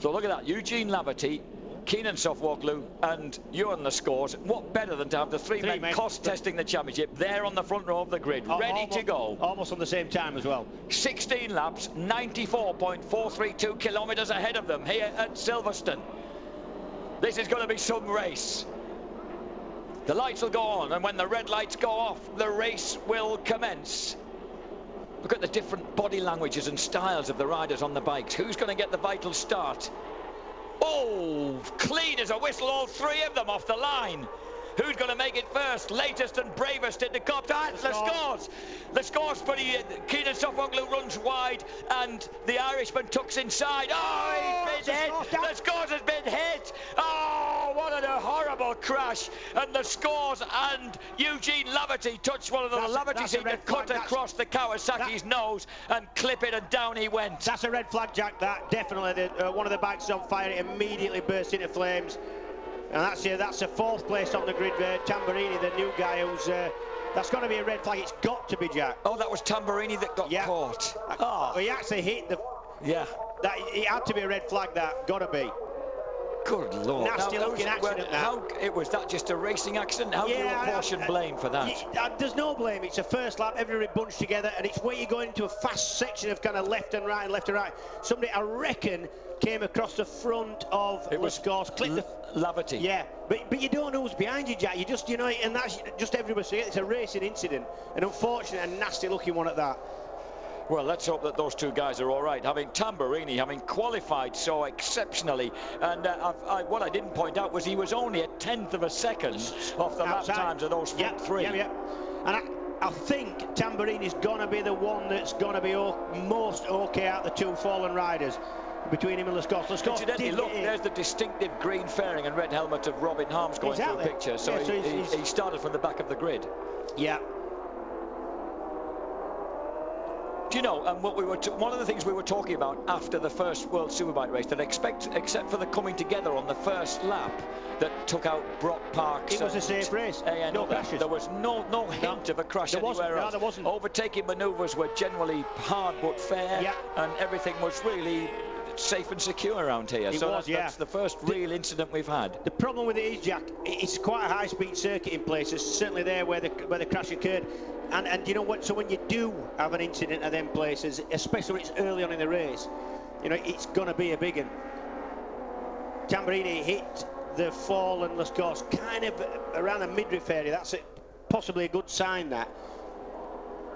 So look at that, Eugene Laverty, Kenan Sofuoglu and Joan Lascorz. What better than to have the three men cost-testing the championship there on the front row of the grid, ready to go. Almost on the same time as well. 16 laps, 94.432 kilometres ahead of them here at Silverstone. This is going to be some race. The lights will go on, and when the red lights go off, the race will commence. Look at the different body languages and styles of the riders on the bikes. Who's going to get the vital start? Oh, clean as a whistle, all three of them off the line. Who's going to make it first? Latest and bravest in the cup. That's Lascorz. Lascorz, but Kenan Sofuoglu runs wide, and the Irishman tucks inside. Oh, he's been hit. Lascorz has been hit. Oh, what a horrible crash. And Lascorz and Eugene Laverty touched one of the Laverty seemed to cut across the Kawasaki's nose and clip it, and down he went. That's a red flag, Jack. That definitely. One of the bikes is on fire. It immediately burst into flames. And that's a fourth place on the grid. Tamburini, the new guy, who's that's got to be a red flag. It's got to be, Jack. Oh, that was Tamburini that got caught. Oh, he actually hit the. Yeah. It had to be a red flag. That got to be. Good Lord. Nasty looking accident. Was that just a racing accident? How do you apportion blame for that? There's no blame. It's a first lap. Everybody bunched together, and it's where you're going into a fast section of kind of left and right and left and right. Somebody, I reckon, came across the front of Lascorz, clipped the Laverty. Yeah, but you don't know who's behind you, Jack. You just, you know, and that's just everybody saying it's a racing incident, an unfortunate and nasty looking one at that. Well, let's hope that those two guys are all right. Having Tamburini, having qualified so exceptionally, and what I didn't point out was he was only a tenth of a second off the lap times of those front three. Yeah. And I think Tamburini's gonna be the one that's gonna be most okay out of the two fallen riders. Between him and Lascorz. Incidentally, look, there's the distinctive green fairing and red helmet of Robin Harms going through the picture. So, he started from the back of the grid. Yeah. Do you know, and one of the things we were talking about after the first World Superbike race, that except for the coming together on the first lap that took out Brock Parks. It was a safe race. No crashes. There was no hint of a crash anywhere else. There wasn't. Overtaking manoeuvres were generally hard but fair, and everything was really safe and secure around here. That's the first real incident we've had. The problem with it is, Jack, it's quite a high-speed circuit in places, certainly there where the crash occurred. And you know what, so when you do have an incident at them places, especially when it's early on in the race, you know, it's going to be a big one. Tamburini hit the fallen Lascorz kind of around the midriff area. That's possibly a good sign, that.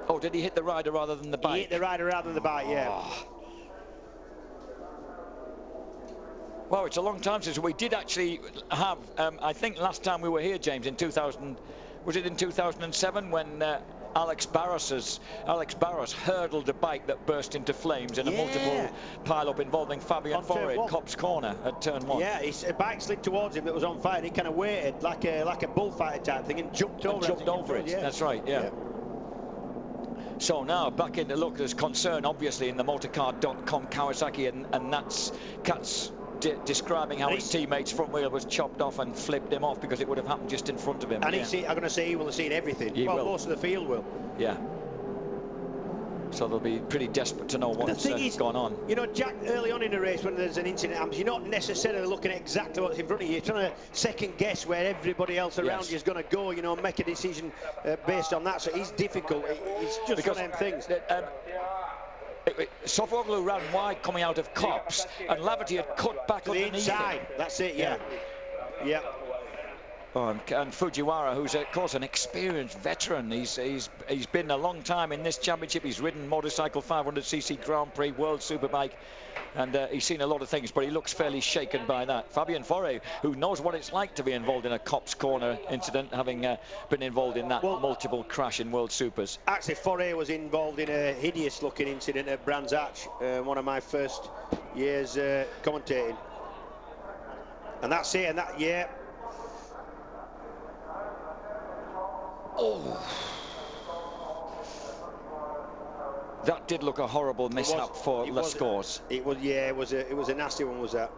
Oh, did he hit the rider rather than the bike? He hit the rider rather than the bike, yeah. Oh. Well, it's a long time since we did actually have, I think last time we were here, James, in 2000, was it in 2007 when Alex Barros hurdled a bike that burst into flames in a multiple pile-up involving Fabian Foray at Copse Corner at turn 1. Yeah, a bike slid towards him that was on fire. He kind of waited like a bullfighter type thing and jumped over it. Yeah. That's right, yeah. So now back into look, there's concern obviously in the motorcar.com Kawasaki, and that's Katz describing how his teammate's front wheel was chopped off and flipped him off because it would have happened just in front of him. And I'm going to say he will have seen everything. Most of the field will. Yeah. So they'll be pretty desperate to know what's gone on. You know, Jack, early on in the race when there's an incident happens, you're not necessarily looking at exactly what's in front of you. You're trying to second guess where everybody else around you is going to go, you know, make a decision based on that. So it's difficult. It's just one of them things. Sofuoglu ran wide coming out of Copse, and Laverty had cut back to the inside. That's it, yeah. Oh, and Fujiwara, who's of course an experienced veteran. He's been a long time in this championship. He's ridden motorcycle 500cc Grand Prix, World Superbike, and he's seen a lot of things, but he looks fairly shaken by that. Fabian Foray, who knows what it's like to be involved in a Copse Corner incident, having been involved in that multiple crash in World Supers. Actually, Foray was involved in a hideous-looking incident at Brands Hatch, one of my first years commentating. And that's it, and that, Oh, that did look a horrible mishap for Lascorz. It was a nasty one, was that?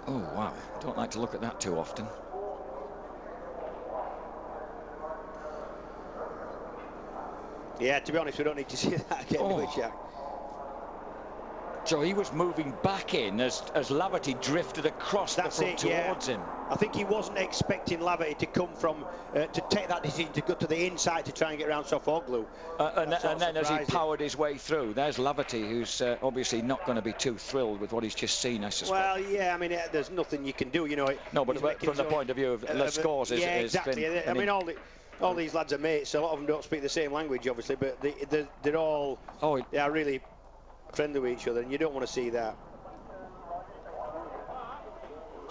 Oh wow, don't like to look at that too often. Yeah, to be honest, we don't need to see that again, do we, Jack? So he was moving back in as Laverty drifted across the front towards him. I think he wasn't expecting Laverty to come from, to take that decision to go to the inside to try and get around Softoglu. And then as he powered his way through, there's Laverty, who's obviously not going to be too thrilled with what he's just seen, I suspect. Well, yeah, I mean, there's nothing you can do, you know. No, but from the point of view of Lascorz, yeah, exactly. I mean, all these lads are mates. A lot of them don't speak the same language, obviously, but they're all they are really friendly with each other, and you don't want to see that.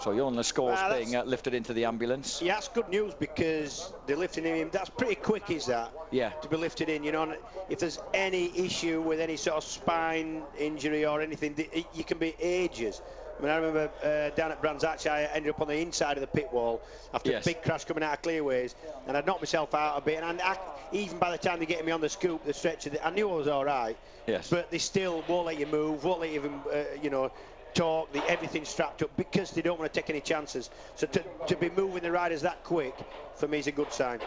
So Joan Lascorz being lifted into the ambulance. Yeah, that's good news because they're lifting him in. That's pretty quick, is that? Yeah. To be lifted in, you know. And if there's any issue with any sort of spine injury or anything, you can be ages. I mean, I remember down at Brands Hatch, I ended up on the inside of the pit wall after a big crash coming out of Clearways, and I'd knocked myself out a bit. And even by the time they get me on the scoop, the stretcher, I knew I was all right. Yes. But they still won't let you move, won't let you even, you know, talk. Everything's strapped up because they don't want to take any chances. So to be moving the riders that quick, for me, is a good sign.